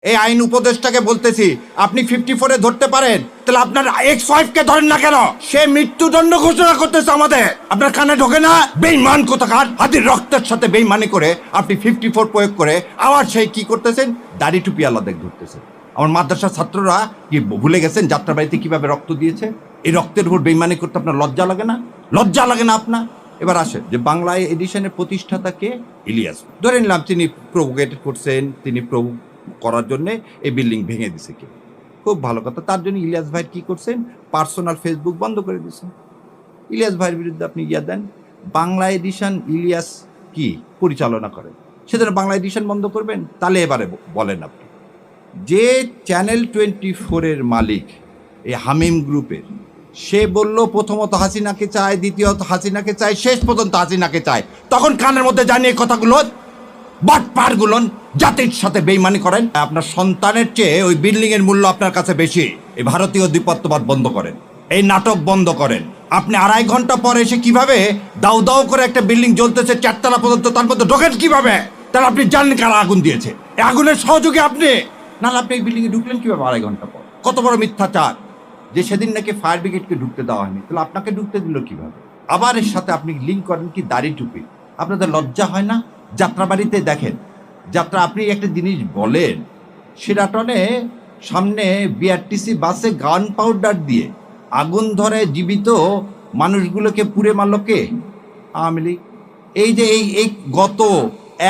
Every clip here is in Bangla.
এই আইন উপদেষ্টাকে বলতেছি, আপনি 54-এ ধরতে পারেন, তাহলে আপনার এক্স ওয়াইফকে ধরেন না কেন? সে মৃত্যুদণ্ড ঘোষণা করতেছে আমাদের, আপনার কানে ঢোকে না? বেঈমান কোথাকার, হাতির রক্তের সাথে বেঈমানি করে আপনি 54 প্রয়োগ করে আবার সেই কি করতেছেন, দাড়ি টুপি আলাদা ধরতেছেন। আমার মাদ্রাসার ছাত্ররা কি ভুলে গেছেন যাত্রাবাড়িতে কিভাবে রক্ত দিয়েছে? এই রক্তের উপর বেঈমানি করতে আপনার লজ্জা লাগে না? লজ্জা লাগে না আপনার? এবার আসেন যে বাংলা এডিশনের প্রতিষ্ঠাতা কে? ইলিয়াস। ধরে নিলাম তিনি প্রভোকেট করছেন, তিনি করার জন্য এই বিল্ডিং ভেঙে দিছে কে? খুব ভালো কথা। তার জন্য ইলিয়াস ভাই কি করছেন? পার্সোনাল ফেসবুক বন্ধ করে দিয়েছেন। ইলিয়াস ভাইয়ের বিরুদ্ধে আপনি ইয়া দেন। বাংলা এডিশন ইলিয়াস কি পরিচালনা করেন, সেজন্য বাংলা এডিশন বন্ধ করবেন? তাহলে এবারে বলেন আপনি, যে চ্যানেল 24-এর মালিক এই হামিম গ্রুপের, সে বলল প্রথমত হাসিনাকে চায়, দ্বিতীয়ত হাসিনাকে চায়, শেষ পর্যন্ত হাসিনাকে চায়, তখন কানের মধ্যে জানিয়ে কথাগুলো বাটপারগুলো জাতির সাথে বেইমানি করেন। আপনার সন্তানের চেয়ে ওই বিল্ডিং এর মূল্য আপনার কাছে বেশি। এই ভারতীয় দ্বিপত্ববাদ বন্ধ করেন, এই নাটক বন্ধ করেন। আপনি 2.5 ঘন্টা পরে এসে কিভাবে দাউ দাউ করে একটা বিল্ডিং জ্বলতেছে 4 তলা পর্যন্ত, তার মধ্যে ঢোকেন কিভাবে? তাহলে আপনি জানেন কারা আগুন দিয়েছে? এই আগুনের সহযোগী আপনি। নাহলে আপনি এই বিল্ডিং এ ঢুকলেন কিভাবে 2.5 ঘন্টা পর? কত বড় মিথ্যাচার যে সেদিন নাকি ফায়ার ব্রিগেডকে ঢুকতে দেওয়া হয়নি, তাহলে আপনাকে ঢুকতে দিল কিভাবে? আবার এর সাথে আপনি লিঙ্ক করেন কি দাড়ি টুপি। আপনাদের লজ্জা হয় না? যাত্রাবাড়িতে দেখেন, যাত্রা আপনি একটা জিনিস বলেন, সেরাটনে সামনে বিআরটিসি বাসে গান পাউডার দিয়ে আগুন ধরে জীবিত মানুষগুলোকে পুড়ে মারল কে? আওয়ামী লীগ। এই যে এই গত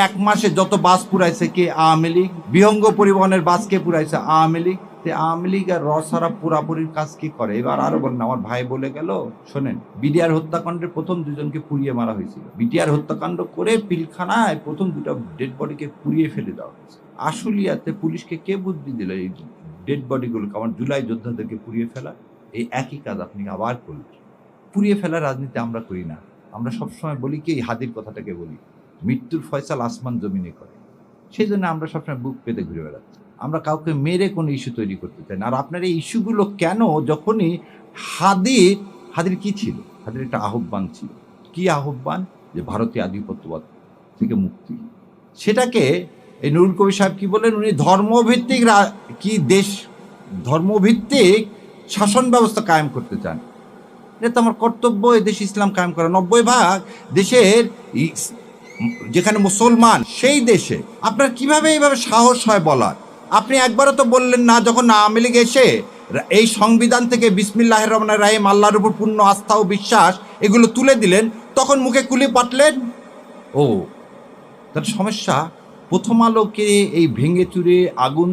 1 মাসে যত বাস পুরাইছে কে? আওয়ামী লীগ। বিহঙ্গ পরিবহনের বাস কে পুরাইছে? আওয়ামী লীগ। আওয়ামী লীগ আর রসারা পুরাপুরির কাজ কি করে? এবার আরো বলেন। আমার ভাই বলে গেল, শোনেন, বিডিআর হত্যাকাণ্ডের প্রথম 2জনকে পুড়িয়ে মারা হয়েছিল। বিডিআর হত্যাকাণ্ড করে পিলখানায় প্রথম 2টা ডেড বডিকে পুড়িয়ে ফেলে দেওয়া হয়েছে। আশুলিয়াতে পুলিশকে কে বুদ্ধি দিল এই ডেড বডিগুলোকে, আমার জুলাই যোদ্ধাদেরকে পুড়িয়ে ফেলা? এই একই কাজ আপনি আবার করলেন। পুড়িয়ে ফেলার রাজনীতি আমরা করি না। আমরা সবসময় বলি কি, এই হাদির কথাটাকে বলি, মৃত্যুর ফয়সাল আসমান জমিনে করে। সেই জন্য আমরা সবসময় বুক পেতে ঘুরে বেড়াচ্ছি। আমরা কাউকে মেরে কোনো ইস্যু তৈরি করতে চাই না। আর আপনার এই ইস্যুগুলো কেন? যখনই হাদির কি ছিল? হাদির একটা আহ্বান ছিল। কি আহ্বান? যে ভারতীয় আধিপত্যবাদ থেকে মুক্তি। সেটাকে এই নুরুল কবির সাহেব কি বলেন? উনি ধর্মভিত্তিক ধর্মভিত্তিক শাসন ব্যবস্থা কায়েম করতে চান। এটা তো আমার কর্তব্য, এই দেশে ইসলাম কায়েম করা। 90% দেশের যেখানে মুসলমান, সেই দেশে আপনার কিভাবে এইভাবে সাহস হয় বলার? আপনি একবারও তো বললেন না, যখন আওয়ামী লীগ এসে এই সংবিধান থেকে বিসমিল্লাহির রহমানির রহিম, আল্লাহর উপর পূর্ণ আস্থা ও বিশ্বাস এগুলো তুলে দিলেন, তখন মুখে কুলি পাটলেন। ও তার সমস্যা, প্রথম আলোকে এই ভেঙে চুরে আগুন